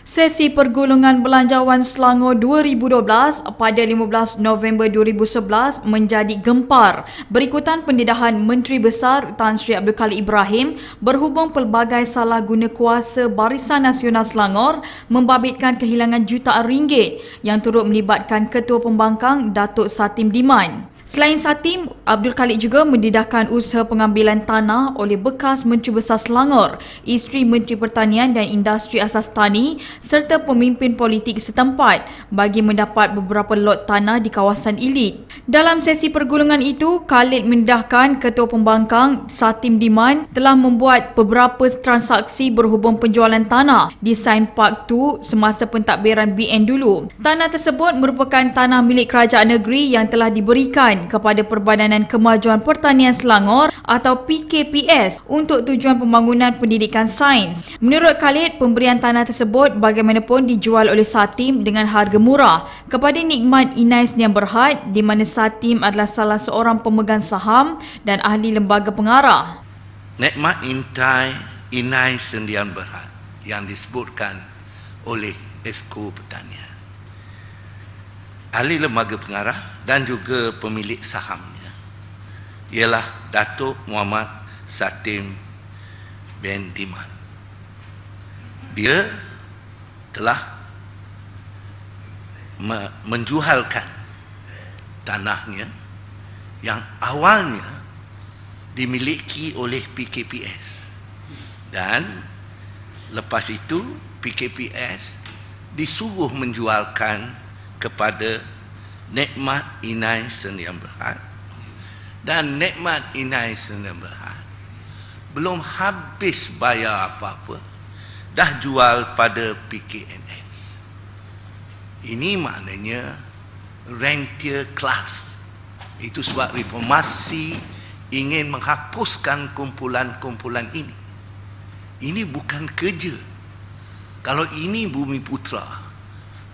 Sesi Pergulungan Belanjawan Selangor 2012 pada 15 November 2011 menjadi gempar berikutan pendedahan Menteri Besar Tan Sri Abdul Khalid Ibrahim berhubung pelbagai salah guna kuasa Barisan Nasional Selangor membabitkan kehilangan jutaan ringgit yang turut melibatkan Ketua Pembangkang Datuk Satim Diman. Selain Satim, Abdul Khalid juga mendedahkan usaha pengambilan tanah oleh bekas Menteri Besar Selangor, isteri Menteri Pertanian dan Industri Asas Tani serta pemimpin politik setempat bagi mendapat beberapa lot tanah di kawasan elit. Dalam sesi pergulungan itu, Khalid mendedahkan Ketua Pembangkang Satim Diman telah membuat beberapa transaksi berhubung penjualan tanah di Science Park 2 semasa pentadbiran BN dulu. Tanah tersebut merupakan tanah milik kerajaan negeri yang telah diberikan kepada Perbadanan Kemajuan Pertanian Selangor atau PKPS untuk tujuan pembangunan pendidikan sains. Menurut Khalid, pemberian tanah tersebut bagaimanapun dijual oleh Satim dengan harga murah kepada Nikmat Inai Sdn Bhd di mana Satim adalah salah seorang pemegang saham dan ahli lembaga pengarah. Nikmat Inai Sdn Bhd yang disebutkan oleh Esko Pertanian, ahli lembaga pengarah dan juga pemilik sahamnya ialah Datuk Muhammad Satim bin Diman. Dia telah menjualkan tanahnya yang awalnya dimiliki oleh PKPS dan lepas itu PKPS disuruh menjualkan kepada Nikmat Inai Sdn Bhd dan Nikmat Inai Sdn Bhd belum habis bayar apa-apa dah jual pada PKNS. Ini maknanya rentier class. Itu sebab reformasi ingin menghapuskan kumpulan-kumpulan ini. Ini bukan kerja. Kalau ini Bumiputra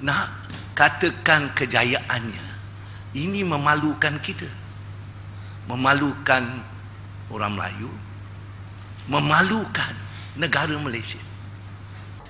nak katakan kejayaannya, ini memalukan kita, memalukan orang Melayu, memalukan negara Malaysia.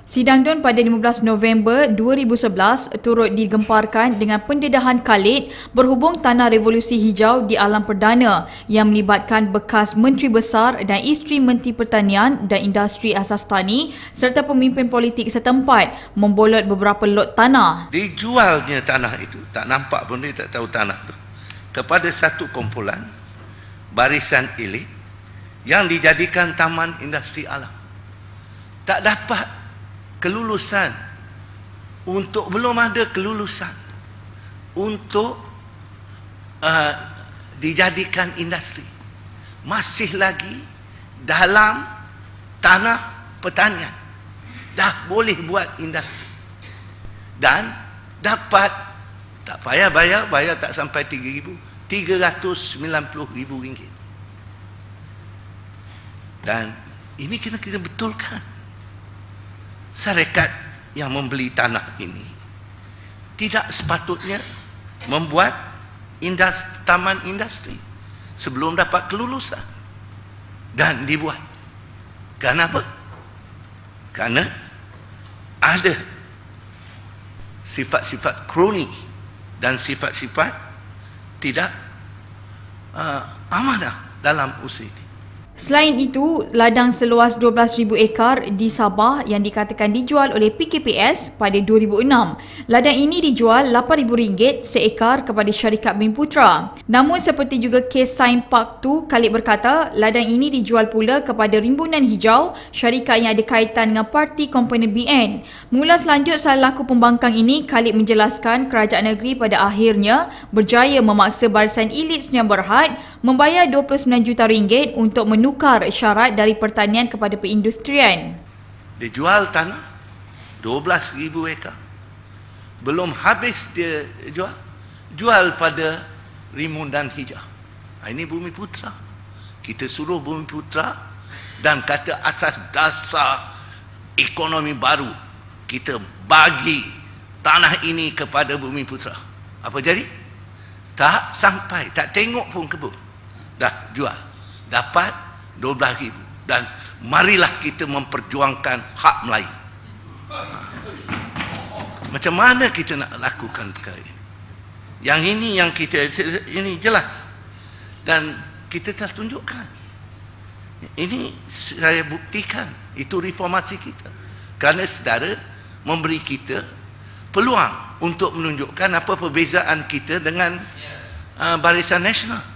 Sidang DUN pada 15 November 2011 turut digemparkan dengan pendedahan Khalid berhubung tanah revolusi hijau di Alam Perdana yang melibatkan bekas Menteri Besar dan isteri Menteri Pertanian dan Industri Asas Tani serta pemimpin politik setempat membolot beberapa lot tanah. Dijualnya tanah itu, tak nampak pun dia tak tahu tanah itu, kepada satu kumpulan barisan elit yang dijadikan Taman Industri Alam. Tak dapat kelulusan untuk, belum ada kelulusan untuk dijadikan industri, masih lagi dalam tanah pertanian, dah boleh buat industri dan dapat tak payah bayar tak sampai RM3,000, RM390,000. Dan ini kita betulkan. Syarikat yang membeli tanah ini tidak sepatutnya membuat taman industri sebelum dapat kelulusan, dan dibuat. Kenapa? Karena ada sifat-sifat kroni dan sifat-sifat tidak amanah dalam usaha ini. Selain itu, ladang seluas 12,000 ekar di Sabah yang dikatakan dijual oleh PKPS pada 2006. Ladang ini dijual RM8,000 seekar kepada syarikat Bumiputra. Namun seperti juga kes Science Park 2, Khalid berkata ladang ini dijual pula kepada Rimbunan Hijau, syarikat yang ada kaitan dengan parti komponen BN. Mengulas lanjut salah laku pembangkang ini, Khalid menjelaskan kerajaan negeri pada akhirnya berjaya memaksa Barisan Elit Sdn Bhd membayar RM29 juta untuk menukar syarat dari pertanian kepada perindustrian. Dia jual tanah 12,000 ekar. Belum habis dia jual pada Rimbunan Hijau. Ini Bumiputra. Kita suruh Bumiputra dan kata asas dasar ekonomi baru, kita bagi tanah ini kepada Bumiputra. Apa jadi? Tak sampai, tak tengok pun kebun, dah jual, dapat 12,000. Dan marilah kita memperjuangkan hak Melayu. Macam mana kita nak lakukan perkara ini? Yang ini jelas. Dan kita telah tunjukkan. Ini saya buktikan. Itu reformasi kita. Kerana saudara memberi kita peluang untuk menunjukkan apa perbezaan kita dengan Barisan Nasional.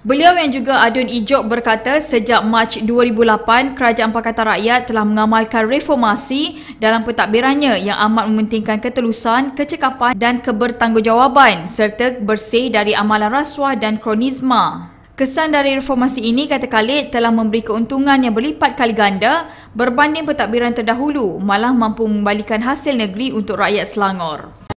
Beliau yang juga adun Ijok berkata sejak Mac 2008, Kerajaan Pakatan Rakyat telah mengamalkan reformasi dalam pentadbirannya yang amat mementingkan ketelusan, kecekapan dan kebertanggungjawaban serta bersih dari amalan rasuah dan kronisma. Kesan dari reformasi ini, kata Khalid, telah memberi keuntungan yang berlipat kali ganda berbanding pentadbiran terdahulu, malah mampu mengembalikan hasil negeri untuk rakyat Selangor.